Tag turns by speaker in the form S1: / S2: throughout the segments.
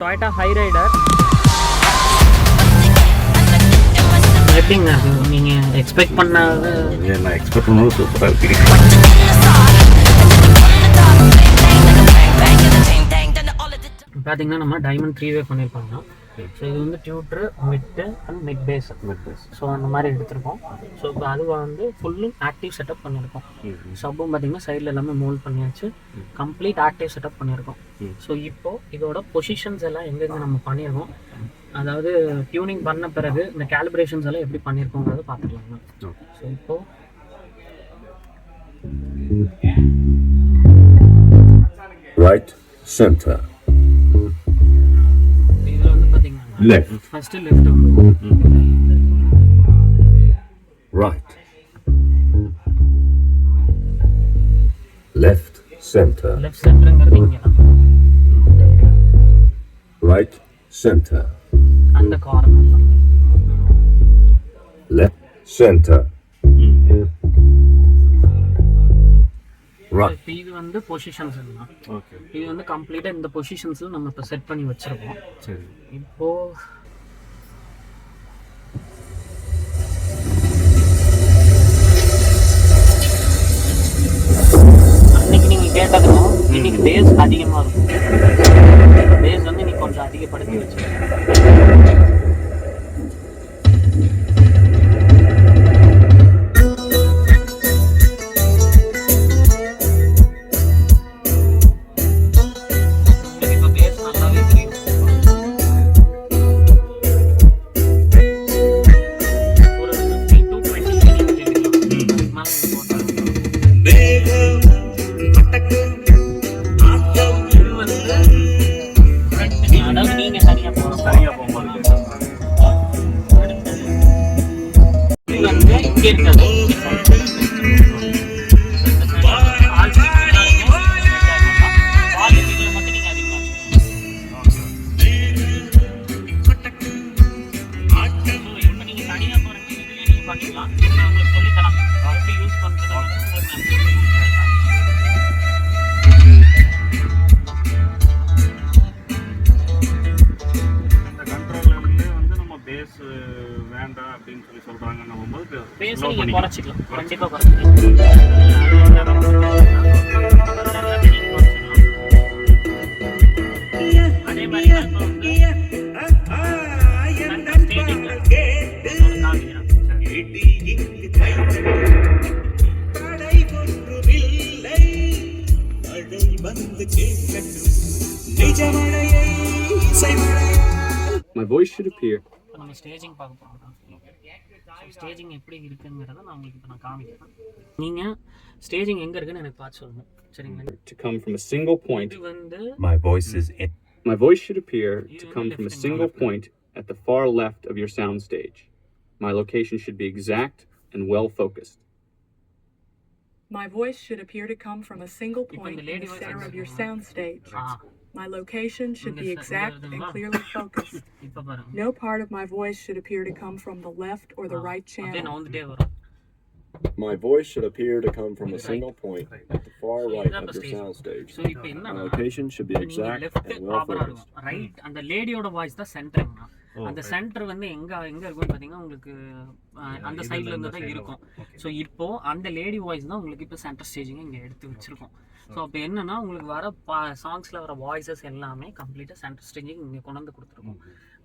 S1: Toyota Hyryder எப்படிங்க நீங்கள் expect பண்ணாத?
S2: நான் எக்ஸ்பெக்ட் பண்ணது சூப்பராக இருக்கு.
S1: பார்த்தீங்கன்னா நம்ம டைமண்ட் 3-வே பண்ணியிருப்பாங்க. ஸோ இது வந்து tweeter, mid and mid bass. So அந்த மாதிரி எடுத்திருக்கோம். ஸோ இப்போ அது வந்து ஃபுல்லும் ஆக்டிவ் செட்டப் பண்ணியிருக்கோம். சப்பும் பார்த்தீங்கன்னா சைடில் எல்லாமே மோல்ட் பண்ணியாச்சு. கம்ப்ளீட் ஆக்டிவ் செட்டப் பண்ணியிருக்கோம். ஸோ இப்போது இதோட பொசிஷன்ஸ் எல்லாம் எங்கெங்கே நம்ம பண்ணியிருக்கோம், அதாவது டியூனிங் பண்ண பிறகு இந்த கேலிப்ரேஷன்ஸ் எல்லாம் எப்படி பண்ணியிருக்கோங்கிறத பார்த்துக்கலாங்க. ஸோ இப்போது
S2: ரைட் சென்டர்
S1: இதில் வந்து பார்த்தீங்கன்னா
S2: லெஃப்ட்
S1: ஃபஸ்ட்டு லெஃப்ட் வந்து
S2: ரைட் லெஃப்ட் சென்டர்
S1: லெஃப்ட் சென்டருங்கிறது இங்கே தான்
S2: ரைட் சென்டர்
S1: அந்த கார்னர் தான்
S2: லெஃப்ட் சென்டர் ரைட்.
S1: இப்போ இது வந்து பொசிஷன்ஸ் தான்.
S2: ஓகே,
S1: இது வந்து கம்ப்ளீட்டாக இந்த பொசிஷன்ஸில் நம்ம இப்போ செட் பண்ணி வச்சுருக்கோம்.
S2: சரி.
S1: இப்போது அன்னைக்கு நீங்கள் கேட்டதுக்கும் இன்னைக்கு பேஸ் அதிகமாக இருக்கும். பேஸ் வந்து இன்னைக்கு கொஞ்சம் அதிகப்படுத்தி வச்சுருக்கோம்.
S3: My voice should appear.
S1: நம்ம ஸ்டேஜிங் பார்க்க போகிறோம். ஸ்டேஜிங் எப்படி இருக்குங்கிறத நான் உங்களுக்கு இப்போ நான் காமிக்கிறேன். நீங்கள் ஸ்டேஜிங் எங்கே இருக்குன்னு எனக்கு பார்த்து சொல்லணும், சரிங்களா?
S3: To come from a single point.
S1: இது வந்து
S2: My voice is in.
S3: My voice should appear to come from a single point at the far left of your sound stage. My location should be exact and well focused.
S4: My voice should appear to come from a single point in the center of your sound stage. My location should be exact and clearly focused. No part of my voice should appear to come from the left or the right channel.
S5: My voice should appear to come from a single point at the far right of your sound stage. My location should be exact and well focused.
S1: Right, and the ladyயோட voice தான் சென்டர்ங்க. அந்த centre வந்து எங்க இருக்குன்னு பார்த்தீங்கன்னா உங்களுக்கு அந்த சைடில் இருந்து தான் இருக்கும். ஸோ இப்போ அந்த லேடி வாய்ஸ் தான் உங்களுக்கு இப்போ சென்டர் ஸ்டேஜிங்க இங்கே எடுத்து வச்சிருக்கோம். ஸோ அப்போ என்னன்னா உங்களுக்கு வர சாங்ஸில் வர வாய்ஸஸ் எல்லாமே கம்ப்ளீட்டாக சென்டர் ஸ்டேஜிங் இங்கே கொண்டு வந்து கொடுத்துருக்கோம்.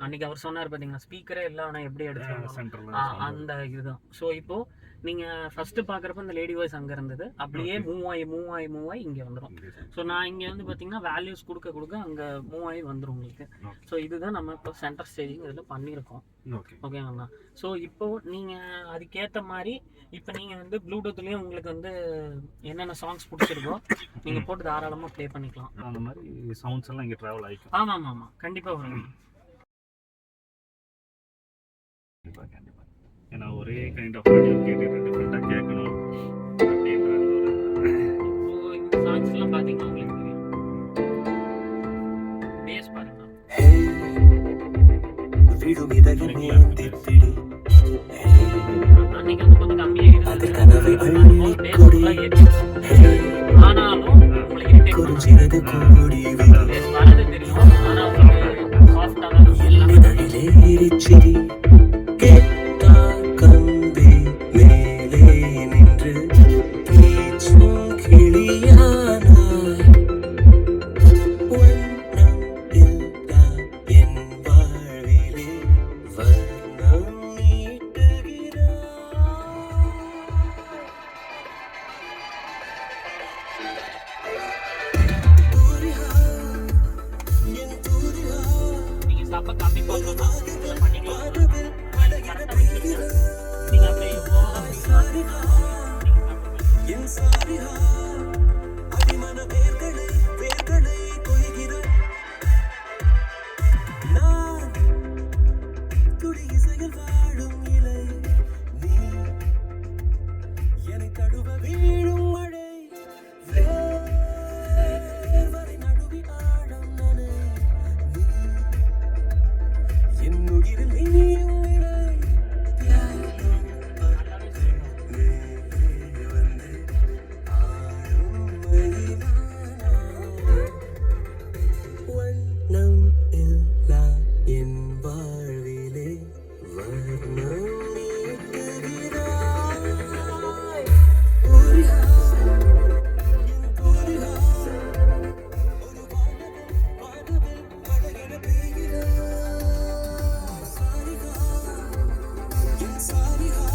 S1: அன்றைக்கி அவர் சொன்னார் பார்த்தீங்கன்னா ஸ்பீக்கரே எல்லாம் ஆனால் எப்படி எடுத்துருக்கோம் அந்த இதுதான். ஸோ இப்போது நீங்கள் ஃபஸ்ட்டு பார்க்குறப்ப இந்த லேடி வாய்ஸ் அங்கே இருந்தது, அப்படியே மூவ் ஆகி இங்கே வந்துடும். ஸோ நான் இங்கே வந்து பார்த்தீங்கன்னா வேல்யூஸ் கொடுக்க அங்கே மூவ் ஆகி வந்துடும் உங்களுக்கு. ஸோ இதுதான் நம்ம இப்போ சென்டர் ஸ்டேஜிங் இதில் பண்ணியிருக்கோம். ஓகேங்கண்ணா. ஸோ இப்போது நீங்கள் அதுக்கேற்ற மாதிரி இப்போ நீங்கள் வந்து ப்ளூடூத்லேயும் உங்களுக்கு வந்து என்னென்ன சாங்ஸ் பிடிச்சிருக்கோ நீங்கள் போட்டு தாராளமாக ப்ளே பண்ணிக்கலாம்.
S2: அந்த மாதிரி சவுண்ட்ஸ் எல்லாம் இங்கே ட்ராவல் ஆகிக்கும்.
S1: ஆமாம், கண்டிப்பாக வரும்.
S2: கண்டிப்பாக ஏன்னா ஒரே கைண்ட் ஆஃப் ஆடியோ கேட்டுட்டு டிஃப்ரெண்ட்டாக கேட்கணும் அப்படின்ற
S1: இப்போது இந்த சாங்ஸ்லாம் பார்த்தீங்கன்னா உங்களுக்கு தெரியும். பேஸ் பாருங்க, அன்னைக்கு வந்து கொஞ்சம் கம்மியாக ஆனாலும் உங்களுக்கு வரது தெரியும். ஆனால்
S6: பூச்சிரி கேட்டா கம்பி மேலே நின்று பேச்சும் கிளியானாய் வண்ணம் இல்லா என் வாழ்விலே வர்ணம் நீட்டுகிறாய்
S1: நீங்க சப்ப கம்மி பண்ணணும்னா இதை பண்ணிக்கலாம். கரெக்டாக வச்சுருங்க. நீங்க அப்படியே
S6: என் சாரிஹா அடிமன வேர்களை வேர்களை கொய்கிறாய் நான் துடி இசையில் வாழும் இலை நீ என்னை தடுவ வீழும் மழை வேர்வரை நடுவி ஆடும் நனை நீ என் உயிரில் நீயும் இணை தியாகம் வண்ணம் இல்லா என் வாழ்விலே வர்ணம் நீட்டுகிறாய் பூரிஹா என் பூரிஹா ஒரு வானவில் மழையென பெய்கிறாய் சாரிகா என் சாரிகா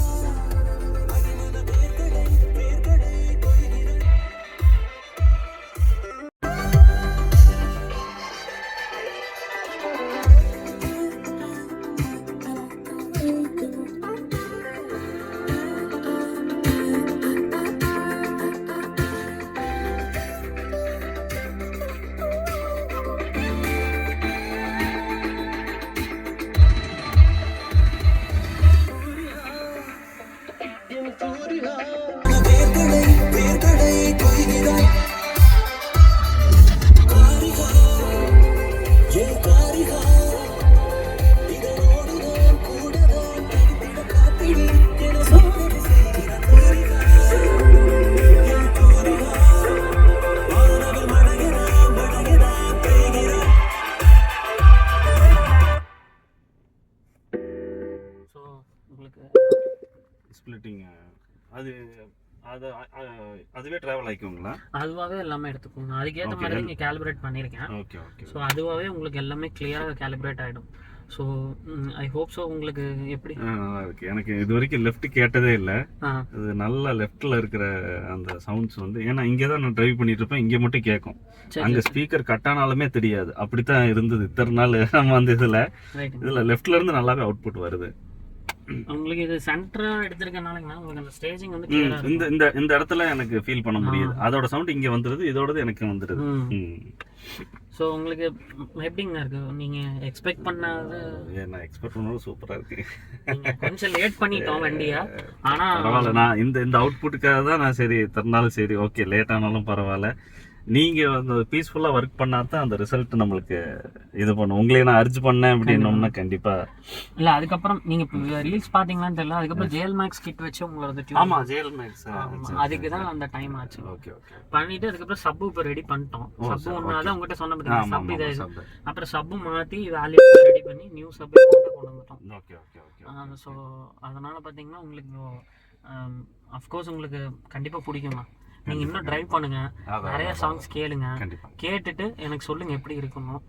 S6: அடிமன வேர்களை வேர்களை கொய்கிறாய் வேர்களை வேர்களை கொய்கிறாய் காரிகா என் காரிகா இதனோடுதான் கூடதான் தனித்திட காத்திடு என சோதனை செய்கிற காரிகா என் காரிகா வானவில் மழையனா மழையனா பெய்கிறாய்
S1: ஸோ உங்களுக்கு
S2: ஸ்பிளிட்டிங் அது அது அதுவே ட்ராவல் ஆகிக்குங்களா?
S1: அதுவாகவே எல்லாமே எடுத்துக்கோங்க. அதுக்கேற்ற
S2: Okay.
S1: மாதிரி நீங்கள் கேலிப்ரேட் பண்ணியிருக்கேன்.
S2: Okay okay.
S1: ஸோ அதுவாகவே உங்களுக்கு எல்லாமே கிளியராக கேலிப்ரேட் ஆகிடும். ஸோ ஐ ஹோப் ஸோ உங்களுக்கு எப்படி
S2: நல்லா இருக்கு. எனக்கு இது வரைக்கும் லெஃப்ட் கேட்டதே இல்லை.
S1: ஆ
S2: அது நல்ல லெஃப்டில் இருக்கிற அந்த சவுண்ட்ஸ் வந்து ஏன்னா இங்கே தான் நான் ட்ரைவ் பண்ணிட்டு இருப்பேன், இங்கே மட்டும் கேட்கும்.
S1: சரி
S2: அங்கே ஸ்பீக்கர் கட் ஆனாலுமே தெரியாது. அப்படித்தான் இருந்தது இத்தனை நாள் நம்ம அந்த
S1: ரைட்.
S2: இதில் லெஃப்ட்ல இருந்து நல்லாவே அவுட்புட் வருது.
S1: உங்களுக்கு இது சென்டராக எடுத்திருக்கனாலங்கண்ணா உங்களுக்கு அந்த ஸ்டேஜிங் வந்து கிளியராக
S2: இந்த இந்த இந்த இடத்துல எனக்கு ஃபீல் பண்ண முடியுது. அதோட சவுண்ட் இங்கே வந்துடுது, இதோடது எனக்கு வந்துடுது.
S1: ஸோ உங்களுக்கு எப்படிங்க இருக்கு? நீங்கள் எக்ஸ்பெக்ட் பண்ணாத
S2: நான் எக்ஸ்பெக்ட் பண்ணது சூப்பராக இருக்கு.
S1: நீங்கள் கொஞ்சம் லேட் பண்ணிட்டோம் வண்டியா. ஆனால்
S2: பரவாயில்ல, நான் இந்த அவுட்புட்டுக்காக தான் நான் சரி தரனாலும் சரி ஓகே லேட் ஆனாலும் பரவாயில்ல. நீங்கள் வந்து பீஸ்ஃபுல்லாக ஒர்க் பண்ணால் தான் அந்த ரிசல்ட் நம்மளுக்கு இது பண்ணும். உங்களே நான் அர்ஜ் பண்ணேன் அப்படின்னோம்னா கண்டிப்பாக
S1: இல்லை. அதுக்கப்புறம் நீங்கள் ரீல்ஸ் பார்த்தீங்களான்னு தெரியல. அதுக்கப்புறம் ஜேஎல் மேக்ஸ் கிட் வச்சு உங்களோட
S2: ஆமாம் ஜேஎல் மேக்ஸ்
S1: அதுக்கு தான் அந்த டைம் ஆச்சு.
S2: Okay okay.
S1: பண்ணிட்டு அதுக்கப்புறம் சப்பு இப்போ ரெடி பண்ணிட்டோம். சப்பு ஒன்று தான் உங்ககிட்ட சொன்ன பார்த்தீங்கன்னா சப்பு இதை அப்புறம் சப்பு மாற்றி வேல்யூ ரெடி பண்ணி நியூ சப்பு போட்டு கொண்டு வந்துட்டோம்.
S2: Okay okay okay.
S1: ஸோ அதனால் பார்த்தீங்கன்னா உங்களுக்கு அஃப்கோர்ஸ் உங்களுக்கு கண்டிப்பாக பிடிக்குமா. நீங்கள் இன்னும் ட்ரைவ் பண்ணுங்க, நிறைய சாங்ஸ் கேளுங்க, கேட்டுட்டு எனக்கு சொல்லுங்க எப்படி இருக்கணும்.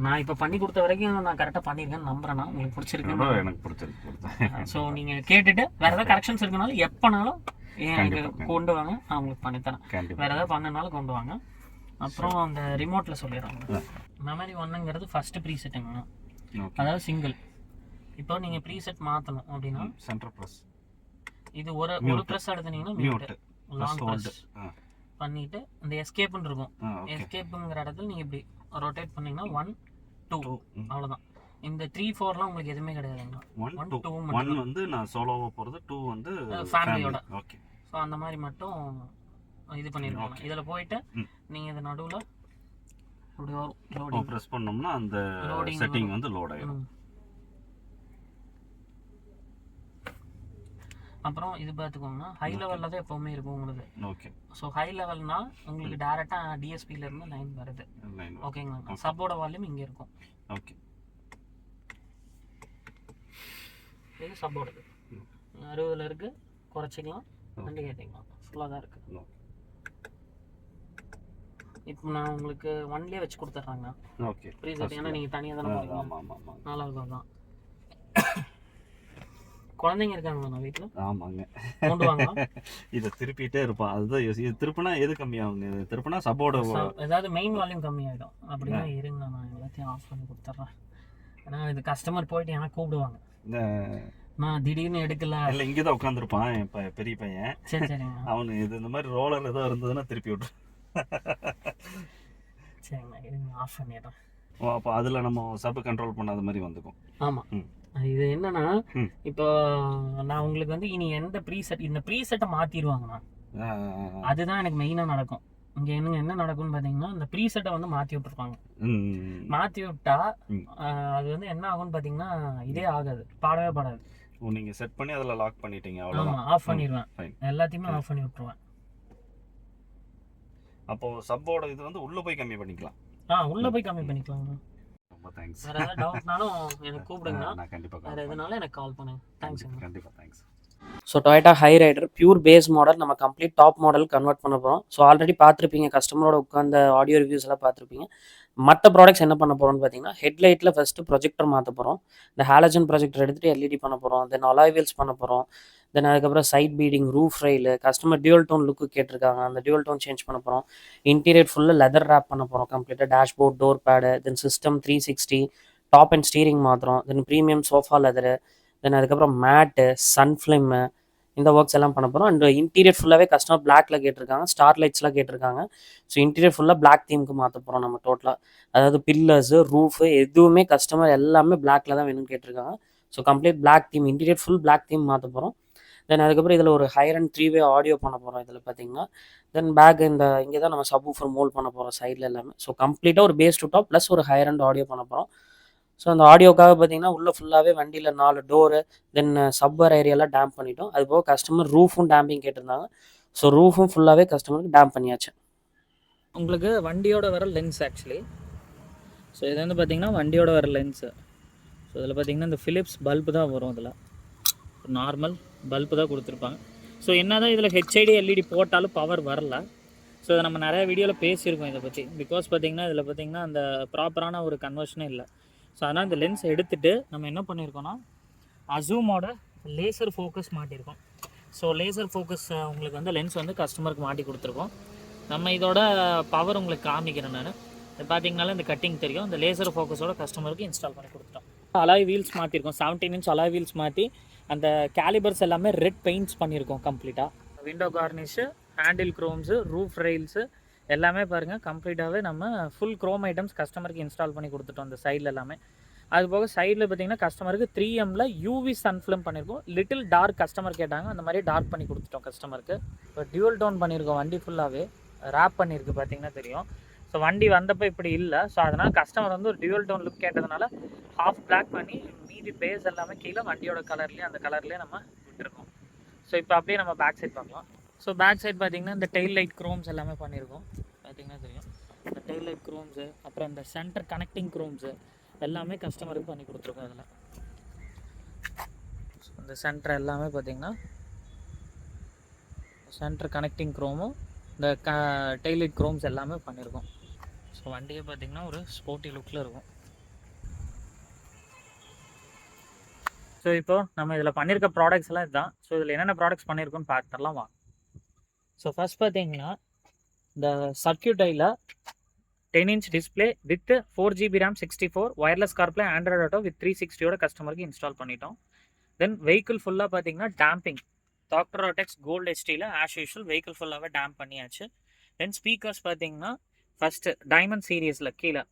S1: நான் இப்போ பண்ணி கொடுத்த வரைக்கும் நான் கரெக்டாக பண்ணியிருக்கேன் நம்புறேன்னா உங்களுக்கு பிடிச்சிருக்கு.
S2: எனக்கு பிடிச்சிருக்கு.
S1: ஸோ நீங்கள் கேட்டுட்டு வேறு ஏதாவது கரெக்ஷன்ஸ் இருக்குனாலும் எப்போனாலும் எனக்கு கொண்டு வாங்க, நான் உங்களுக்கு பண்ணித்தரேன். வேறு ஏதாவது பண்ணனாலும் கொண்டு வாங்க. அப்புறம் அந்த ரிமோட்டில் சொல்லிடுறாங்க. மெமரி ஒன்னுங்கிறது ஃபஸ்ட்டு ப்ரீசெட்டுங்கண்ணா, அதாவது சிங்கிள். இப்போ நீங்கள் ப்ரீசெட் மாற்றணும் அப்படின்னா
S2: சென்டர் ப்ரெஸ்
S1: இது ஒரு ப்ரெஸ் எடுத்தீங்கன்னா மியூட் லாங் ப்ரெஸ் பண்ணிட்டு இந்த எஸ்கேப்னு இருக்கும். எஸ்கேப்புங்கிற இடத்துல நீங்கள் இப்படி ரொட்டேட் பண்ணீங்கன்னா 1 2 அவ்வளோதான். இந்த 3 4லாம் உங்களுக்கு எதுவுமே கிடையாதுங்களா.
S2: 1 2 வந்து நான் சோலோவாக போகிறது, 2 வந்து
S1: ஃபேமிலியோட.
S2: ஓகே.
S1: ஸோ அந்த மாதிரி மட்டும் இது பண்ணிருக்காங்க. இதில் போயிட்டு நீங்கள் இது நடுவில் அப்படி லோடிங்
S2: ப்ரெஸ் பண்ணோம்னா அந்த செட்டிங் வந்து லோட் ஆகிடும்.
S1: அப்புறம் இது பார்த்துக்கோங்கன்னா ஹை லெவலில் தான் எப்போவுமே இருக்கும் உங்களுக்கு.
S2: ஓகே.
S1: ஸோ ஹை லெவல்னா உங்களுக்கு டேரெக்டாக டிஎஸ்பியிலேருந்து லைன் வருது. ஓகேங்களா. சப்போட வால்யூம் இங்கே இருக்கும்.
S2: ஓகே.
S1: வந்து சப்போர்டுக்கு 60 இருக்குது, குறைச்சிக்கலாம், ரெண்டு ஏற்றிக்கலாம், ஃபுல்லாக தான் இருக்குது. இப்போ நான் உங்களுக்கு 1லேயே வச்சு கொடுத்துட்றாங்கண்ணா.
S2: ஓகே
S1: ப்ரீசெட், ஏன்னா நீங்கள் தனியாக தானே போகிறீங்க.
S2: ஆமாம்
S1: நல்லா இருக்கும் தான். குழந்தைங்க இருக்காங்களா வீட்டில்?
S2: ஆமாங்க.
S1: கொண்டு வாங்க.
S2: இதை திருப்பிட்டே இருப்பான், அதுதான் யோசி. இது திருப்பினா எது கம்மியாகுங்க? இது திருப்பினா சப்போர்ட்
S1: ஏதாவது மெயின் வால்யூம் கம்மியாகிடும். அப்படின்னா இருங்க, நான் எல்லாத்தையும் ஆஃப் பண்ணி கொடுத்துட்றேன். ஏன்னா இது கஸ்டமர் போயிட்டு எனக்கு கூப்பிடுவாங்க, நான் திடீர்னு எடுக்கல.
S2: இல்லை, இங்கே தான் உட்காந்துருப்பான் என் பெரிய பையன்.
S1: சரி சரிங்க.
S2: அவனு இது இந்த மாதிரி ரோலர் ஏதோ இருந்ததுன்னா திருப்பி விட்ரு.
S1: சரிங்கண்ணா, இருங்க ஆஃப் பண்ணிடுறேன்.
S2: ஓ, அப்போ அதில் நம்ம சப் கண்ட்ரோல் பண்ணாத மாதிரி வந்துக்கும்.
S1: ஆமாம். இது என்னன்னா, இப்போ நான் உங்களுக்கு வந்து இனி எந்த ப்ரீசெட், இந்த ப்ரீசெட்டை மாற்றிடுவாங்கண்ணா. அதுதான் எனக்கு மெயினாக நடக்கும். இங்கே என்ன நடக்கும்னு பார்த்தீங்கன்னா, இந்த ப்ரீசெட்டை வந்து மாற்றி விட்டுருப்பாங்க. மாற்றி விட்டா அது வந்து என்ன ஆகும்னு பார்த்தீங்கன்னா, இதே ஆகாது, பாடவே பாடாது.
S2: நீங்கள் செட் பண்ணி அதில் லாக் பண்ணிட்டீங்க,
S1: ஆமாம், ஆஃப் பண்ணிடுவேன், எல்லாத்தையுமே ஆஃப் பண்ணி விட்டுருவேன்.
S2: அப்போது சப்போட இது வந்து உள்ளே போய் கம்மி பண்ணிக்கலாம்.
S1: உள்ளே போய் கம்மி பண்ணிக்கலாம்.
S2: ரொம்ப தேங்க்ஸ்.
S1: வேறு ஏதாவது டவுட்னாலும் எனக்கு கூப்பிடுங்க.
S2: நான் கண்டிப்பாக
S1: வேறு எதுனாலும் எனக்கு கால் பண்ணுங்க. தேங்க்ஸ்.
S2: கண்டிப்பாக thanks.
S1: So Toyota Hyryder pure base model நம்ம கம்ப்ளீட் டாப் மாடல் கன்வெர்ட் பண்ண போகிறோம். ஸோ ஆல்ரெடி பார்த்துருப்பீங்க, கஸ்டமரோட உட்காந்த ஆடியோ ரிவ்யூஸ் எல்லாம் பார்த்துருப்பீங்க. மற்ற ப்ராடக்ட்ஸ் என்ன பண்ண போகிறோம்னு பார்த்தீங்கன்னா, ஹெட்லைட்டில் ஃபஸ்ட்டு ப்ரொஜெக்டர் மாற்ற போகிறோம். இந்த ஹாலஜன் ப்ரொஜெக்டர் எடுத்துகிட்டு எல்இடி பண்ண போகிறோம். தென் அலாய் வீல்ஸ் பண்ண போகிறோம். தென் அதுக்கப்புறம் side beading, roof rail, customer dual tone look கேட்டிருக்காங்க, அந்த டியூவல் டோன் சேஞ்ச் பண்ண போகிறோம். இன்டீரியர் ஃபுல்லாக லெதர் ரேப் பண்ண போகிறோம் கம்ப்ளீட்டாக. Dashboard, door pad, then system 360, top and steering மாத்திரம், then premium sofa leather, then அதுக்கப்புறம் மேட்டு, சன்ஃப்ளேமு, இந்த ஒர்க்ஸ் எல்லாம் பண்ண போகிறோம். அண்ட் இன்டீரியர் ஃபுல்லாகவே கஸ்டமர் பிளாக்ல கேட்டிருக்காங்க, ஸ்டார் லைட்ஸ்லாம் கேட்டிருக்காங்க. ஸோ இன்டீரியர் ஃபுல்லாக பிளாக் தீமுக்கு மாற்ற போகிறோம் நம்ம டோட்டலாக. அதாவது பில்லர்ஸு, ரூஃபு எதுவுமே கஸ்டமர் எல்லாமே பிளாக்ல தான் வேணும்னு கேட்டிருக்காங்க. So complete black theme, interior full black theme மாற்ற போகிறோம். தென் அதுக்கப்புறம் இதில் ஒரு ஹையர் அண்ட் 3-வே ஆடியோ பண்ண போகிறோம் இதில் பார்த்தீங்கன்னா. தென் பேக் இங்கே தான் நம்ம சப்வூஃபர் மோல்ட் பண்ண போகிறோம் சைடில் எல்லாமே. ஸோ கம்ப்ளீட்டாக ஒரு பேஸ் டு டாப் ப்ளஸ் ஒரு ஹையர் அண்ட் ஆடியோ பண்ண போகிறோம். ஸோ அந்த ஆடியோக்காக பார்த்தீங்கன்னா உள்ளே ஃபுல்லாகவே வண்டியில் 4 டோரு, தென் சப்பர் ஏரியாலாம் டேம்ப் பண்ணிட்டோம். அது போக கஸ்டமர் ரூஃபும் டேம்பிங் கேட்டிருந்தாங்க. ஸோ ரூஃபும் ஃபுல்லாகவே கஸ்டமருக்கு டேம்ப் பண்ணியாச்சு. உங்களுக்கு வண்டியோட வர லென்ஸ் ஆக்சுவலி. ஸோ இது வந்து பார்த்திங்கன்னா வண்டியோட வர லென்ஸு. ஸோ இதில் பார்த்திங்கன்னா இந்த ஃபிலிப்ஸ் பல்பு தான் வரும். இதில் நார்மல் பல்பு தான் கொடுத்துருப்பாங்க. ஸோ என்ன தான் இதில் ஹெச்ஐடி எல்இடி போட்டாலும் பவர் வரல. ஸோ இதை நம்ம நிறைய வீடியோவில் பேசியிருக்கோம் இதை பற்றி. பிகாஸ் பார்த்திங்கன்னா இதில் பார்த்திங்கன்னா அந்த ப்ராப்பரான ஒரு கன்வர்ஷனே இல்லை. ஸோ அதனால் இந்த லென்ஸ் எடுத்துகிட்டு நம்ம என்ன பண்ணியிருக்கோன்னா, அசூமோட லேசர் ஃபோக்கஸ் மாட்டியிருக்கோம். ஸோ லேசர் ஃபோக்கஸ் உங்களுக்கு வந்து லென்ஸ் வந்து கஸ்டமருக்கு மாட்டி கொடுத்துருக்கோம். நம்ம இதோட பவர் உங்களுக்கு காமிக்கிறேன் நான். இது பார்த்தீங்கனால இந்த கட்டிங் தெரியும். இந்த லேசர் ஃபோக்கஸோட கஸ்டமருக்கு இன்ஸ்டால் பண்ணி கொடுத்துட்டோம். அலாய் வீல்ஸ் மாற்றிருக்கோம், 17 inch அலாய் வீல்ஸ் மாற்றி அந்த கேலிபர்ஸ் எல்லாமே ரெட் பெயிண்ட்ஸ் பண்ணியிருக்கோம் கம்ப்ளீட்டாக. Window garnish, handle chromes, roof rails எல்லாமே பாருங்கள் கம்ப்ளீட்டாகவே நம்ம ஃபுல் க்ரோம் ஐட்டம்ஸ் கஸ்டமருக்கு இன்ஸ்டால் பண்ணி கொடுத்துட்டோம் அந்த சைடில் எல்லாமே. அது போக சைடில் பார்த்திங்கன்னா கஸ்டமருக்கு 3Mல யூவி சன்ஃப்ளேம் பண்ணியிருக்கோம். லிட்டில் டார்க் கஸ்டமர் கேட்டாங்க, அந்த மாதிரி டார்க் பண்ணி கொடுத்துட்டோம் கஸ்டமருக்கு. இப்போ டியூவல் டோன் பண்ணியிருக்கோம், வண்டி ஃபுல்லாகவே ரேப் பண்ணியிருக்கு பார்த்திங்கன்னா தெரியும். ஸோ வண்டி வந்தப்போ இப்படி இல்லை. ஸோ அதனால் கஸ்டமர் வந்து ஒரு டியூவல் டோன் லுக் கேட்டதுனால ஹாஃப் பிளாக் பண்ணி மீதி பேஸ் எல்லாமே கீழே வண்டியோட கலர்லேயே அந்த கலர்லேயே நம்ம விட்டுருக்கோம். ஸோ இப்போ அப்படியே நம்ம பேக் சைட் பார்க்கலாம். ஸோ பேக் சைட் பார்த்திங்கன்னா இந்த டெயில் லைட் க்ரோம்ஸ் எல்லாமே பண்ணியிருக்கோம் பார்த்திங்கன்னா தெரியும். இந்த டெயில் லைட் க்ரோம்ஸு, அப்புறம் இந்த சென்டர் கனெக்டிங் க்ரோம்ஸு எல்லாமே கஸ்டமருக்கு பண்ணி கொடுத்துருக்கோம். இதில் இந்த சென்டர் எல்லாமே பார்த்திங்கன்னா சென்டர் கனெக்டிங் க்ரோமும் இந்த டெயில் லைட் க்ரோம்ஸ் எல்லாமே பண்ணியிருக்கோம். ஸோ வண்டியை பார்த்திங்கன்னா ஒரு ஸ்போர்ட்டி லுக்கில் இருக்கும். ஸோ இப்போது நம்ம இதில் பண்ணியிருக்க ப்ராடக்ட்ஸ் எல்லாம் இதுதான். ஸோ இதில் என்னென்ன ப்ராடக்ட்ஸ் பண்ணியிருக்கோன்னு பார்த்துடலாம் வாங்க. ஸோ ஃபஸ்ட் பார்த்தீங்கன்னா இந்த சர்க்யூட்டையில் 10 inch display with 4GB RAM 64 wireless CarPlay Android Auto with 360 கஸ்டமருக்கு இன்ஸ்டால் பண்ணிட்டோம். தென் வெஹிக்கிள் ஃபுல்லாக பார்த்தீங்கன்னா டேம்பிங் டாக்டர் ஆட்டெக்ஸ் கோல்டு ஹெச்டியில் ஆஸ் யூஷுவல் வெஹிக்கிள் ஃபுல்லாகவே டேம்ப் பண்ணியாச்சு. தென் ஸ்பீக்கர்ஸ் பார்த்தீங்கன்னா ஃபஸ்ட்டு டைமண்ட் சீரியஸில் கீழே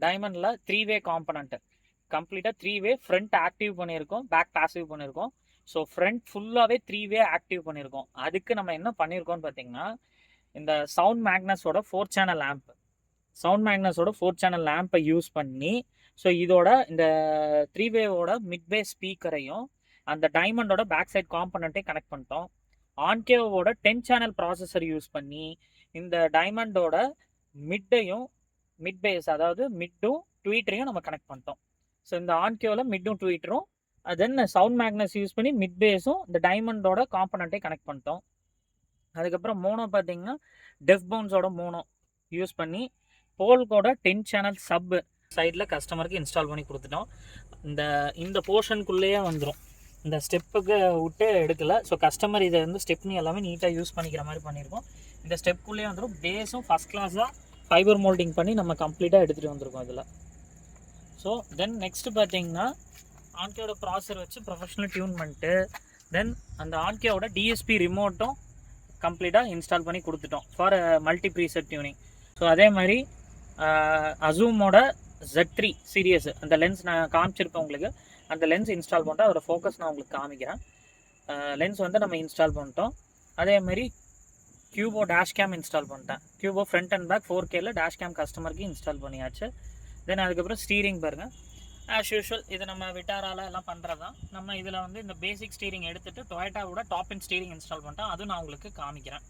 S1: டைமண்டில் 3-way காம்பனண்ட்டு கம்ப்ளீட்டாக 3-way ஃப்ரண்ட் ஆக்டிவ் பண்ணியிருக்கோம், பேக் பாசிவ் பண்ணியிருக்கோம். ஸோ ஃப்ரண்ட் ஃபுல்லாகவே 3-way ஆக்டிவ் பண்ணியிருக்கோம். அதுக்கு நம்ம என்ன பண்ணியிருக்கோம்னு பார்த்தீங்கன்னா இந்த சவுண்ட் மேக்னஸோட 4 channel லேம்ப், சவுண்ட் மேக்னஸோட 4 channel லேம்பை யூஸ் பண்ணி ஸோ இதோட இந்த 3-way-ஓட மிட்-வே ஸ்பீக்கரையும் அந்த டைமண்டோட பேக் சைட் காம்பனண்ட்டையும் கனெக்ட் பண்ணிட்டோம். ஆன்கேவோட 10 channel ப்ராசஸர் யூஸ் பண்ணி இந்த டைமண்டோட மிட்டையும் மிட் பேஸ் அதாவது மிட்டும் ட்வீட்டரையும் நம்ம கனெக்ட் பண்ணிட்டோம். ஸோ இந்த ஆன்கேவில் மிட்டும் ட்வீட்டரும் தென் சவுண்ட் மேக்னஸ் யூஸ் பண்ணி மிட் பேஸும் இந்த டைமண்டோட காம்பனண்ட்டே கனெக்ட் பண்ணிட்டோம். அதுக்கப்புறம் மோனோ பார்த்தீங்கன்னா டெஃப் பவுன்ஸோட மோனோ யூஸ் பண்ணி போல்கோட 10 சேனல் சப் சைடில் கஸ்டமருக்கு இன்ஸ்டால் பண்ணி கொடுத்துட்டோம். இந்த போர்ஷனுக்குள்ளேயே வந்துடும், இந்த ஸ்டெப்புக்கு விட்டு எடுக்கலை. ஸோ கஸ்டமர் இதை வந்து ஸ்டெப்னி எல்லாமே நீட்டாக யூஸ் பண்ணிக்கிற மாதிரி பண்ணியிருக்கோம். இந்த ஸ்டெப்புக்குள்ளேயே வந்துடும். பேஸும் ஃபஸ்ட் கிளாஸாக ஃபைபர் மோல்டிங் பண்ணி நம்ம கம்ப்ளீட்டாக எடுத்துகிட்டு வந்திருக்கோம் இதில். ஸோ தென் நெக்ஸ்ட்டு பார்த்தீங்கன்னா ஆன்கேவோட ப்ராசர் வச்சு ப்ரொஃபஷனல் டியூன் பண்ணிட்டு தென் அந்த ஆன்கேவோட டிஎஸ்பி ரிமோட்டும் கம்ப்ளீட்டாக இன்ஸ்டால் பண்ணி கொடுத்துட்டோம் for multi preset tuning. So அதே மாதிரி அசூமோட Z3 சீரியஸ் அந்த லென்ஸ் நான் காமிச்சிருப்பேன் உங்களுக்கு. அந்த லென்ஸ் இன்ஸ்டால் பண்ணிட்டு அதோட ஃபோக்கஸ் நான் உங்களுக்கு காமிக்கிறேன். லென்ஸ் வந்து நம்ம இன்ஸ்டால் பண்ணிட்டோம். அதேமாதிரி கியூபோ டேஷ் கேம் இன்ஸ்டால் பண்ணிட்டேன். கியூபோ ஃப்ரண்ட் அண்ட் பேக் 4Kல டேஷ் கேம் கஸ்டமருக்கு இன்ஸ்டால் பண்ணியாச்சு. தென் அதுக்கப்புறம் ஸ்டீரிங் பாருங்கள், ஆஸ் யூஷுவல் இது நம்ம விட்டாரால எல்லாம் பண்ணுறது தான். நம்ம இதில் வந்து இந்த பேசிக் ஸ்டீரிங் எடுத்துகிட்டு டொயோட்டாவோட டாப் அண்ட் ஸ்டீரிங் இன்ஸ்டால் பண்ணிட்டேன். அதுவும் நான் உங்களுக்கு காமிக்கிறேன்.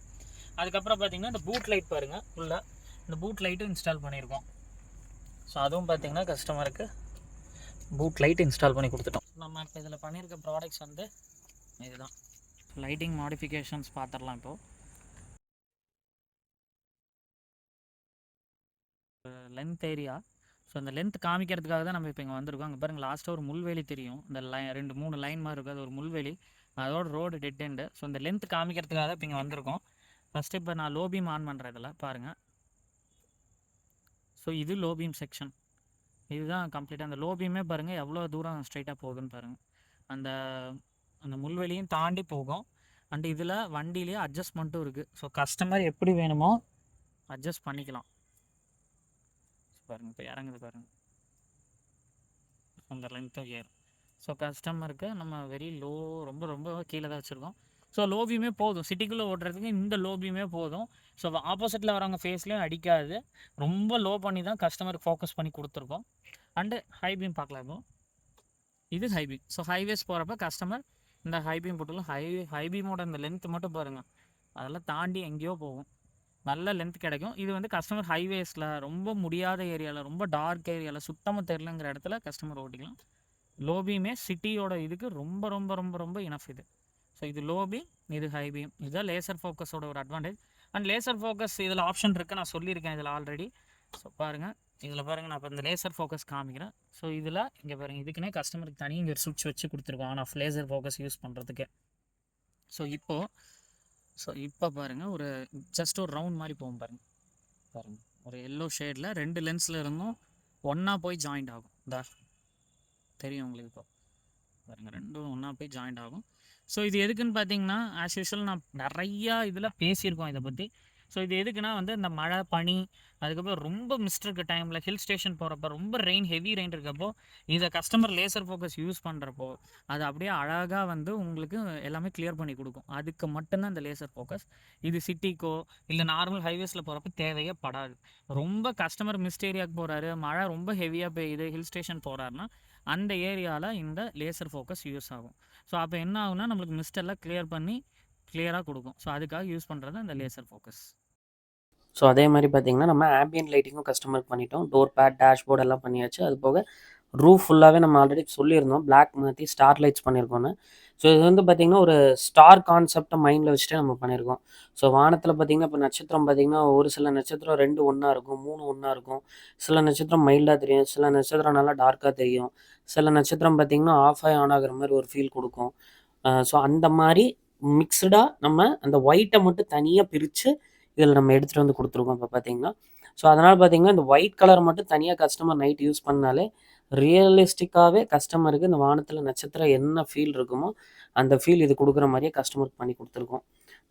S1: அதுக்கப்புறம் பார்த்தீங்கன்னா இந்த பூட் லைட் பாருங்கள், உள்ள இந்த பூட் லைட்டும் இன்ஸ்டால் பண்ணியிருக்கோம். ஸோ அதுவும் பார்த்தீங்கன்னா கஸ்டமருக்கு பூட் லைட் இன்ஸ்டால் பண்ணி கொடுத்துட்டோம். நம்ம இப்போ இதில் பண்ணியிருக்க ப்ராடக்ட்ஸ் வந்து இதுதான். லைட்டிங் மாடிஃபிகேஷன்ஸ் பார்த்துடலாம். இப்போது லென்த் ஏரியா, ஸோ அந்த லென்த் காமிக்கிறதுக்காக தான் நம்ம இப்போ இங்கே வந்திருக்கோம். அங்கே பாருங்கள் லாஸ்ட்டாக ஒரு முள்வேலி தெரியும், இந்த 2-3 லைன் மாதிரி இருக்குது, அது ஒரு முள்வேலி, அதோட ரோடு டெட் எண்டு. ஸோ இந்த லென்த் காமிக்கிறதுக்காக தான் இப்போ இங்கே வந்திருக்கோம். ஃபஸ்ட்டு இப்போ நான் லோ பீம் ஆன் பண்ணுறேன். இதில் பாருங்கள், ஸோ இது லோ பீம் செக்ஷன், இதுதான் கம்ப்ளீட்டாக. அந்த லோ பீமே பாருங்கள் எவ்வளோ தூரம் ஸ்ட்ரைட்டாக போகுதுன்னு பாருங்கள். அந்த முள்வெளியும் தாண்டி போகும். அண்ட் இதில் வண்டியிலேயே அட்ஜஸ்ட்மெண்ட்டும் இருக்குது. ஸோ கஸ்டமர் எப்படி வேணுமோ அட்ஜஸ்ட் பண்ணிக்கலாம். பாருங்கள் இப்போ இறங்குது பாருங்கள், அந்த லென்த்தும் ஏறும். ஸோ கஸ்டமருக்கு நம்ம வெரி லோ, ரொம்ப ரொம்ப கீழே தான் வச்சுருக்கோம். ஸோ லோ பீமே போதும், சிட்டிக்குள்ளே ஓட்டுறதுக்கு இந்த லோ பீமே போதும். ஸோ ஆப்போசிட்டில் வரவங்க ஃபேஸ்லேயும் அடிக்காது, ரொம்ப லோ பண்ணி தான் கஸ்டமருக்கு ஃபோக்கஸ் பண்ணி கொடுத்துருக்கோம். அண்டு ஹை பீம் பார்க்கலாம். இப்போ இது ஹை பீம். ஸோ ஹைவேஸ் போகிறப்ப கஸ்டமர் இந்த ஹை பீம் போட்டாலும் ஹை பீமோட இந்த லென்த்து மட்டும் பாருங்கள், அதெல்லாம் தாண்டி எங்கேயோ போகும், நல்ல லென்த் கிடைக்கும். இது வந்து கஸ்டமர் ஹைவேஸில், ரொம்ப முடியாத ஏரியாவில், ரொம்ப டார்க் ஏரியாவில், சுத்தமாக தெரிலங்கிற இடத்துல கஸ்டமர் ஓட்டிக்கலாம். லோ பீமே சிட்டியோட இதுக்கு ரொம்ப ரொம்ப ரொம்ப ரொம்ப இனஃப் இது. ஸோ இது லோ பீம், இது ஹை பீம். இதுதான் லேசர் ஃபோக்கஸோட ஒரு அட்வான்டேஜ். அண்ட் லேசர் ஃபோக்கஸ் இதில் ஆப்ஷன் இருக்குது, நான் சொல்லியிருக்கேன் இதில் ஆல்ரெடி. ஸோ பாருங்கள், இதில் பாருங்கள், நான் இப்போ இந்த லேசர் ஃபோக்கஸ் காமிக்கிறேன். ஸோ இதில் இங்கே பாருங்கள், இதுக்குன்னே கஸ்டமருக்கு தனியாக இங்கே ஒரு சுவிட்ச் வச்சு கொடுத்துருக்கோம் on off laser focus use பண்ணுறதுக்கு. ஸோ இப்போ பாருங்கள், ஒரு ஜஸ்ட் ஒரு ரவுண்ட் மாதிரி போகும் பாருங்கள், ஒரு எல்லோ ஷேடில் 2 லென்ஸில் இருந்தும் ஒன்றா போய் ஜாயிண்ட் ஆகும். தெரியும் உங்களுக்கு. இப்போ பாருங்கள், 2 ஒன்றா போய் ஜாயிண்ட் ஆகும். ஸோ இது எதுக்குன்னு பார்த்தீங்கன்னா, ஆஸ் யூஷுவல் நான் நிறையா இதில் பேசியிருக்கோம் இதை பற்றி. ஸோ இது எதுக்குன்னா வந்து இந்த மழை, பனி, அதுக்கப்புறம் ரொம்ப மிஸ்ட் இருக்க டைமில், ஹில் ஸ்டேஷன் போகிறப்ப, ரொம்ப ஹெவி ரெயின் இருக்கப்போ இதை கஸ்டமர் லேசர் ஃபோக்கஸ் யூஸ் பண்ணுறப்போ அது அப்படியே அழகாக வந்து உங்களுக்கு எல்லாமே கிளியர் பண்ணி கொடுக்கும். அதுக்கு மட்டும்தான் இந்த லேசர் ஃபோக்கஸ். இது சிட்டிக்கோ இல்லை நார்மல் ஹைவேஸில் போகிறப்ப தேவையே படாது. ரொம்ப கஸ்டமர் மிஸ்ட் ஏரியாவுக்கு போகிறாரு, மழை ரொம்ப ஹெவியாக பெய்யுது, ஹில் ஸ்டேஷன் போகிறாருன்னா அந்த ஏரியாவில் இந்த லேசர் ஃபோக்கஸ் யூஸ் ஆகும். ஸோ அப்போ என்ன ஆகுனா, நம்மளுக்கு மிஸ்ட் எல்லாம் கிளியராக கொடுக்கும். ஸோ அதுக்காக யூஸ் பண்ணுறது இந்த லேசர் ஃபோக்கஸ்.
S7: ஸோ அதே மாதிரி பார்த்திங்கன்னா நம்ம ஆம்பியன்ட் லைட்டிங்கும் கஸ்டமருக்கு பண்ணிட்டோம். டோர் பேட், டேஷ்போர்ட் எல்லாம் பண்ணியாச்சு. அது போக ரூஃப் ஃபுல்லாகவே நம்ம ஆல்ரெடி சொல்லியிருந்தோம், பிளாக் மாற்றி ஸ்டார் லைட்ஸ் பண்ணியிருக்கோன்னு. ஸோ இது வந்து பார்த்திங்கன்னா ஒரு ஸ்டார் கான்செப்டை மைண்டில் வச்சுட்டு நம்ம பண்ணியிருக்கோம். ஸோ வானத்தில் பார்த்திங்கன்னா இப்போ நட்சத்திரம் பார்த்திங்கன்னா ஒரு சில நட்சத்திரம் 2 ஒன்றா இருக்கும், 3 ஒன்றா இருக்கும். சில நட்சத்திரம் மைல்டாக தெரியும், சில நட்சத்திரம் நல்லா டார்க்காக தெரியும், சில நட்சத்திரம் பார்த்திங்கன்னா ஆஃப் ஆன் ஆகிற மாதிரி ஒரு ஃபீல் கொடுக்கும். ஸோ அந்த மாதிரி மிக்சடாக நம்ம அந்த ஒயிட்டை மட்டும் தனியாக பிரித்து இதில் நம்ம எடுத்துகிட்டு வந்து கொடுத்துருக்கோம் இப்போ பார்த்திங்கன்னா. ஸோ அதனால் பார்த்திங்கன்னா இந்த ஒயிட் கலர் மட்டும் தனியாக கஸ்டமர் நைட் யூஸ் பண்ணாலே ரியலிஸ்டிக்காகவே கஸ்டமருக்கு இந்த வானத்தில் நட்சத்திரம் என்ன ஃபீல் இருக்குமோ அந்த ஃபீல் இது கொடுக்குற மாதிரியே கஸ்டமருக்கு பண்ணி கொடுத்துருக்கோம்.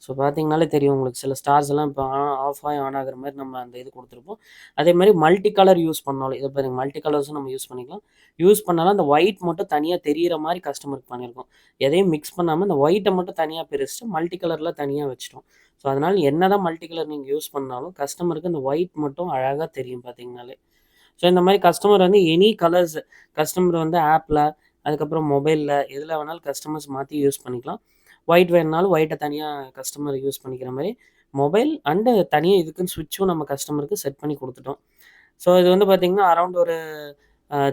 S7: ஸோ பார்த்திங்கனாலே தெரியும் உங்களுக்கு, சில ஸ்டார்ஸ் எல்லாம் இப்போ ஆஃப் ஆன் ஆகிற மாதிரி நம்ம அந்த இது கொடுத்துருப்போம். அதே மாதிரி மல்டி கலர் யூஸ் பண்ணாலும் இதை பாருங்கள், மல்டி கலர்ஸும் நம்ம யூஸ் பண்ணிக்கலாம். யூஸ் பண்ணாலும் அந்த ஒயிட் மட்டும் தனியாக தெரிகிற மாதிரி கஸ்டமருக்கு பண்ணியிருக்கோம். எதையும் மிக்ஸ் பண்ணாமல் இந்த ஒயிட்டை மட்டும் தனியாக பிரிச்சுட்டு மல்டி கலரில் தனியாக வச்சிட்டோம். ஸோ அதனால் என்ன தான் மல்டி கலர் நீங்கள் யூஸ் பண்ணாலும் கஸ்டமருக்கு அந்த ஒயிட் மட்டும் அழகாக தெரியும் பார்த்திங்கனாலே. ஸோ இந்த மாதிரி கஸ்டமர் வந்து எனி கலர்ஸ் கஸ்டமர் வந்து ஆப்பில், அதுக்கப்புறம் மொபைலில், எதில் வேணாலும் கஸ்டமர்ஸ் மாற்றி யூஸ் பண்ணிக்கலாம். ஒயிட் வேணுனாலும் ஒயிட்டை தனியாக கஸ்டமர் யூஸ் பண்ணிக்கிற மாதிரி மொபைல் அண்டு தனியாக இதுக்குன்னு ஸ்விட்சும் நம்ம கஸ்டமருக்கு செட் பண்ணி கொடுத்துட்டோம். ஸோ இது வந்து பார்த்திங்கன்னா அரௌண்ட் ஒரு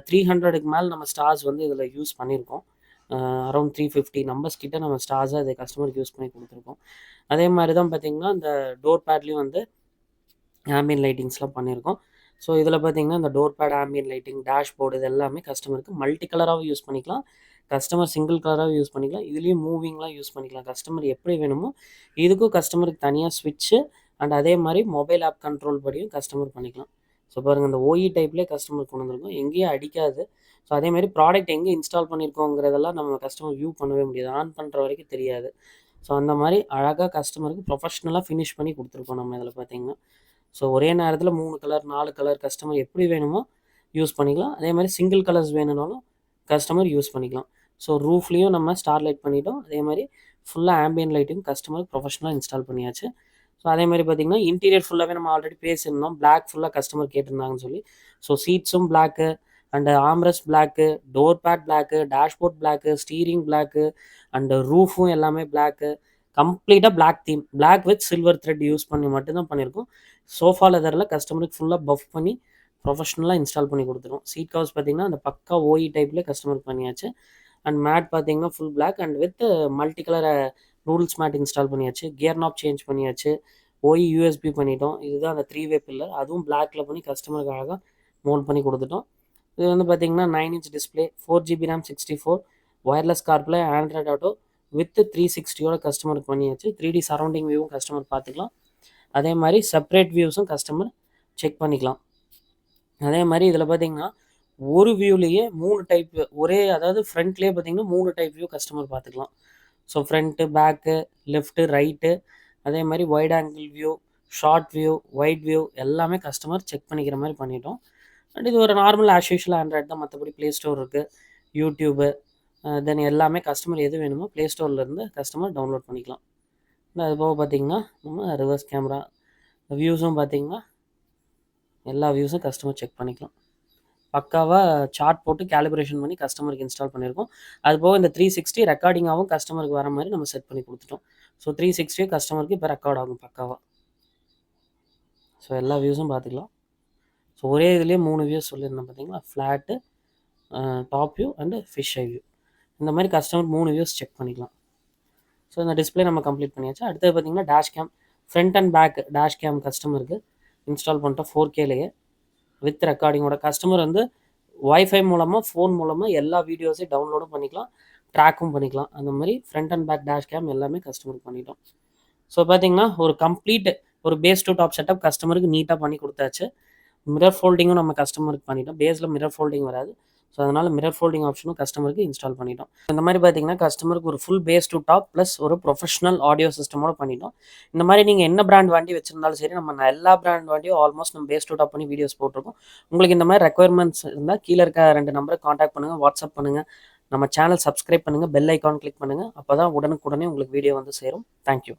S7: 300க்கு மேலே நம்ம ஸ்டார்ஸ் வந்து இதில் யூஸ் பண்ணியிருக்கோம். அரௌண்ட் 350 நம்பர்ஸ் கிட்ட நம்ம ஸ்டார்ஸாக அது கஸ்டமருக்கு யூஸ் பண்ணி கொடுத்துருக்கோம். அதே மாதிரி தான் பார்த்திங்கன்னா இந்த டோர் பேட்லேயும் வந்து ஆம்பியன் லைட்டிங்ஸ்லாம் பண்ணியிருக்கோம். ஸோ இதில் பார்த்திங்கன்னா இந்த door bad, ambient lighting, dashboard இது எல்லாமே கஸ்டமருக்கு மல்டி கலராகவும் யூஸ் பண்ணிக்கலாம், கஸ்டமர் சிங்கிள் கலராகவும் யூஸ் பண்ணிக்கலாம், இதுலேயும் மூவிங்லாம் யூஸ் பண்ணிக்கலாம். கஸ்டமர் எப்படி வேணுமோ இதுக்கும் கஸ்டமருக்கு தனியாக ஸ்விட்ச்சு அண்ட் அதே மாதிரி மொபைல் ஆப் கண்ட்ரோல் படியும் கஸ்டமர் பண்ணிக்கலாம். ஸோ பாருங்கள், இந்த ஓஇ டைப்லேயே கஸ்டமர் கொண்டு வந்திருக்கோம், எங்கேயும் அடிக்காது. ஸோ அதேமாதிரி ப்ராடக்ட் எங்கே இன்ஸ்டால் பண்ணியிருக்கோங்கிறதெல்லாம் நம்ம கஸ்டமர் வியூ பண்ணவே முடியாது, ஆன் பண்ணுற வரைக்கும் தெரியாது. ஸோ அந்த மாதிரி அழகாக கஸ்டமருக்கு ப்ரொஃபஷ்னலாக ஃபினிஷ் பண்ணி கொடுத்துருக்கோம் நம்ம இதில் பார்த்திங்கன்னா. ஸோ ஒரே நேரத்தில் 3 கலர் 4 கலர் கஸ்டமர் எப்படி வேணுமோ யூஸ் பண்ணிக்கலாம். அதே மாதிரி சிங்கிள் கலர்ஸ் வேணும்னாலும் கஸ்டமர் யூஸ் பண்ணிக்கலாம். ஸோ ரூஃப்லேயும் நம்ம ஸ்டார் லைட் பண்ணிட்டோம், அதே மாதிரி ஃபுல்லாக ஆம்பியன் லைட்டும் கஸ்டமர் ப்ரொஃபஷ்னலாக இன்ஸ்டால் பண்ணியாச்சு. ஸோ அதே மாதிரி பார்த்திங்கன்னா இன்டீரியர் ஃபுல்லாகவே நம்ம ஆல்ரெடி பேசியிருந்தோம், பிளாக் ஃபுல்லாக கஸ்டமர் கேட்டிருந்தாங்கன்னு சொல்லி. ஸோ சீட்ஸும் black and armrest black, door pad black, dashboard black, steering black and ரூஃபும் எல்லாமே பிளாக்கு, கம்ப்ளீட்டாக black theme, black with silver thread use பண்ணி மட்டும்தான் பண்ணியிருக்கோம். சோஃபா லெதரில் கஸ்டமருக்கு ஃபுல்லாக பஃப் பண்ணி ப்ரொஃபஷ்னலாக இன்ஸ்டால் பண்ணி கொடுத்துருவோம். சீட் கவர்ஸ் பார்த்திங்கன்னா அந்த பக்கா ஓஇ டைப்லேயே கஸ்டமருக்கு பண்ணியாச்சு. அண்ட் மேட் பார்த்திங்கன்னா full black and with multi colour noodles mat install பண்ணியாச்சு. கியர் நாப் சேஞ்ச் பண்ணியாச்சு, ஓஇ யூஎஸ்பி பண்ணிட்டோம். இதுதான் அந்த 3 வே பில்லர், அதுவும் பிளாக்ல பண்ணி கஸ்டமருக்கு அழகாக மோல்ட் பண்ணி கொடுத்துட்டோம். இது வந்து பார்த்திங்கன்னா 9 inch display, 4GB RAM, 64 wireless CarPlay, Android auto with 360 கஸ்டமருக்கு பண்ணியாச்சு. 3D சரௌண்டிங் வியூவும் கஸ்டமர் பார்த்துக்கலாம். அதே மாதிரி செப்பரேட் வியூஸும் கஸ்டமர் செக் பண்ணிக்கலாம். அதே மாதிரி இதில் பார்த்திங்கன்னா ஒரு வியூலேயே 3 டைப், அதாவது ஃப்ரண்ட்லேயே பார்த்திங்கன்னா 3 டைப் வியூ கஸ்டமர் பார்த்துக்கலாம். So front, back, left, right, அதே மாதிரி wide angle view, short view, wide view எல்லாமே கஸ்டமர் செக் பண்ணிக்கிற மாதிரி பண்ணிட்டோம். அண்ட் இது ஒரு நார்மல் ஆஸ் யூஷுவல் ஆண்ட்ராய்டு தான், மற்றபடி ப்ளே ஸ்டோர் இருக்குது, யூடியூபு, தென் எல்லாமே கஸ்டமர் எது வேணுமோ ப்ளே ஸ்டோர்லேருந்து கஸ்டமர் டவுன்லோட் பண்ணிக்கலாம். அது போக பார்த்திங்கன்னா நம்ம ரிவர்ஸ் கேமரா வியூஸும் பார்த்திங்கன்னா எல்லா வியூஸும் கஸ்டமர் செக் பண்ணிக்கலாம். பக்காவாக சார்ட் போட்டு கேலிப்ரேஷன் பண்ணி கஸ்டமருக்கு இன்ஸ்டால் பண்ணியிருக்கோம். அது போக இந்த 360 ரெக்கார்டிங்காகவும் கஸ்டமருக்கு வர மாதிரி நம்ம செட் பண்ணி கொடுத்துட்டோம். ஸோ 360 கஸ்டமருக்கு இப்போ ரெக்கார்ட் ஆகும் பக்காவாக. ஸோ எல்லா வியூஸும் பார்த்துக்கலாம். ஸோ ஒரே இதுலேயே 3 வியூஸ் சொல்லியிருந்தேன் பார்த்திங்களா, flat, top view and fish eye view, இந்த மாதிரி கஸ்டமர் 3 வியூஸ் செக் பண்ணிக்கலாம். ஸோ இந்த டிஸ்பிளே நம்ம கம்ப்ளீட் பண்ணியாச்சு. அடுத்தது பார்த்திங்கன்னா dash cam, front and back dash cam கஸ்டமருக்கு இன்ஸ்டால் பண்ணிட்டோம் 4Kலேயே வித் ரெக்கார்டிங்கோட. கஸ்டமர் வந்து வைஃபை மூலமாக, ஃபோன் மூலமாக எல்லா வீடியோஸையும் டவுன்லோடும் பண்ணிக்கலாம், ட்ராக்கும் பண்ணிக்கலாம். அந்த மாதிரி front and back dash cam எல்லாமே கஸ்டமருக்கு பண்ணிட்டோம். ஸோ பார்த்திங்கன்னா ஒரு கம்ப்ளீட் ஒரு பேஸ் டு டாப் செட்டப் கஸ்டமருக்கு நீட்டாக பண்ணி கொடுத்தாச்சு. மிரர் ஃபோல்டிங்கும் நம்ம கஸ்டமருக்கு பண்ணிட்டோம். பேஸில் மிரர் ஃபோல்டிங் வராது, ஸோ அதனால் மிரர் ஃபோல்டிங் ஆப்ஷனும் கஸ்டமருக்கு இன்ஸ்டால் பண்ணிட்டோம். இந்த மாதிரி பார்த்திங்கன்னா கஸ்டமருக்கு ஒரு full base to top plus ஒரு ப்ரொஃபஷனல் ஆடியோ சிஸ்டமோட பண்ணிட்டோம். இந்த மாதிரி நீங்கள் என்ன பிராண்ட் வண்டி வச்சிருந்தாலும் சரி, நம்ம எல்லா பிராண்ட் வண்டியும் ஆல்மோஸ்ட் நம்ம பேஸ் டு டாப் பண்ணி வீடியோஸ் போட்டிருக்கோம். உங்களுக்கு இந்த மாதிரி ரெக்குயர்மெண்ட்ஸ் இருந்தால் கீழே இருக்க 2 நம்பரை காண்டாக்ட் பண்ணுங்கள், வாட்ஸ்அப் பண்ணுங்கள், நம்ம சேனல் சப்ஸ்கிரைப் பண்ணுங்கள், பெல் ஐக்கான் கிளிக் பண்ணுங்கள். அப்போ தான் உடனுக்குடனே உங்களுக்கு வீடியோ வந்து சேரும். தேங்க்யூ.